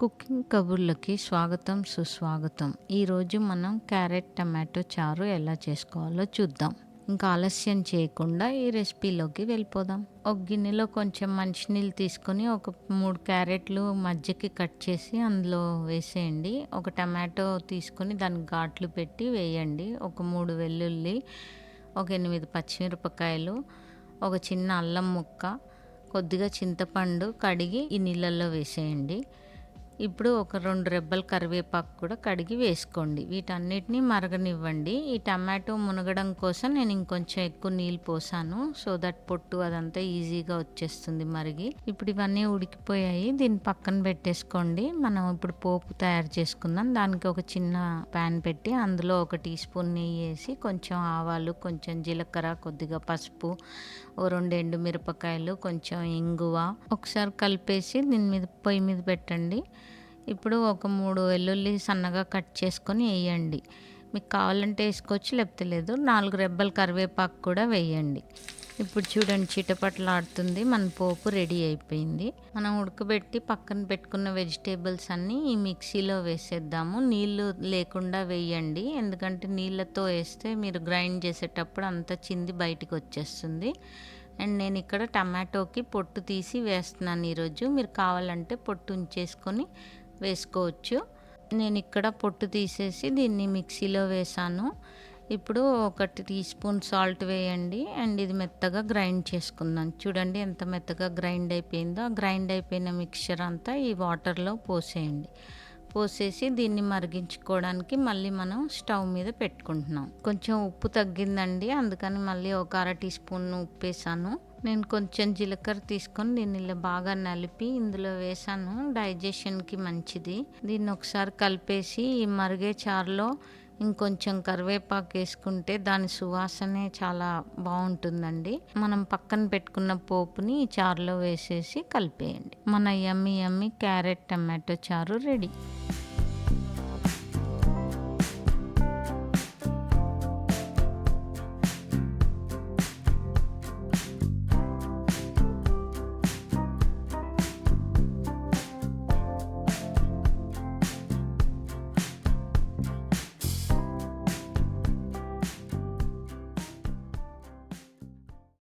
Cooking కబుర్లకి స్వాగతం సుస్వాగతం. ఈరోజు మనం క్యారెట్ టమాటో చారు ఎలా చేసుకోవాలో చూద్దాం. ఇంకా ఆలస్యం చేయకుండా ఈ రెసిపీలోకి వెళ్ళిపోదాం. ఒక గిన్నెలో కొంచెం మంచినీళ్ళు తీసుకొని ఒక 3 క్యారెట్లు మధ్యకి కట్ చేసి అందులో వేసేయండి. ఒక టమాటో తీసుకొని దానికి ఘాట్లు పెట్టి వేయండి. ఒక 3 వెల్లుల్లి, ఒక 8 పచ్చిమిరపకాయలు, ఒక చిన్న అల్లం ముక్క, కొద్దిగా చింతపండు కడిగి ఈ నీళ్ళల్లో వేసేయండి. ఇప్పుడు ఒక 2 రెబ్బల కరివేపాకు కూడా కడిగి వేసుకోండి. వీటన్నిటిని మరగనివ్వండి. ఈ టమాటో మునగడం కోసం నేను ఇంకొంచెం ఎక్కువ నీళ్ళు పోసాను. సో దట్ పొట్టు అదంతా ఈజీగా వచ్చేస్తుంది మరిగి. ఇప్పుడు ఇవన్నీ ఉడికిపోయాయి. దీన్ని పక్కన పెట్టేసుకోండి. మనం ఇప్పుడు పోపు తయారు చేసుకుందాం. దానికి ఒక చిన్న ప్యాన్ పెట్టి అందులో 1 టీ స్పూన్ నెయ్యి వేసి కొంచెం ఆవాలు, కొంచెం జీలకర్ర, కొద్దిగా పసుపు, ఓ 2 ఎండుమిరపకాయలు, కొంచెం ఇంగువ ఒకసారి కలిపేసి దీని మీద పొయ్యి మీద పెట్టండి. ఇప్పుడు ఒక 3 వెల్లుల్లి సన్నగా కట్ చేసుకొని వేయండి. మీకు కావాలంటే వేసుకోవచ్చు, లేకపోతే లేదు. 4 రెబ్బల కరివేపాకు కూడా వేయండి. ఇప్పుడు చూడండి చిటపటలాడుతుంది. మన పోపు రెడీ అయిపోయింది. మనం ఉడకబెట్టి పక్కన పెట్టుకున్న వెజిటేబుల్స్ అన్నీ ఈ మిక్సీలో వేసేద్దాము. నీళ్ళు లేకుండా వేయండి, ఎందుకంటే నీళ్ళతో వేస్తే మీరు గ్రైండ్ చేసేటప్పుడు అంతా చింది బయటికి వచ్చేస్తుంది. అండ్ నేను ఇక్కడ టమాటోకి పొట్టు తీసి వేస్తున్నాను ఈరోజు. మీరు కావాలంటే పొట్టు ఉంచేసుకొని వేసుకోవచ్చు. నేను ఇక్కడ పొట్టు తీసేసి దీన్ని మిక్సీలో వేసాను. ఇప్పుడు 1 టీ స్పూన్ సాల్ట్ వేయండి. అండ్ ఇది మెత్తగా గ్రైండ్ చేసుకుందాం. చూడండి ఎంత మెత్తగా గ్రైండ్ అయిపోయిందో. ఆ గ్రైండ్ అయిపోయిన మిక్చర్ అంతా ఈ వాటర్లో పోసేయండి. పోసేసి దీన్ని మరిగించుకోవడానికి మళ్ళీ మనం స్టవ్ మీద పెట్టుకుంటున్నాం. కొంచెం ఉప్పు తగ్గిందండి, అందుకని మళ్ళీ ఒక 1/2 టీ స్పూన్ ఉప్పు వేసాను. నేను కొంచెం జీలకర్ర తీసుకొని దీన్ని ఇలా బాగా నలిపి ఇందులో వేసాను. డైజెషన్కి మంచిది. దీన్ని ఒకసారి కలిపేసి ఈ మరిగే చారులో ఇంకొంచెం కరివేపాకు వేసుకుంటే దాని సువాసనే చాలా బాగుంటుందండి. మనం పక్కన పెట్టుకున్న పోపుని ఈ చారులో వేసేసి కలిపేయండి. మన యమ్మీ యమ్మీ క్యారెట్ టమాటో చారు రెడీ.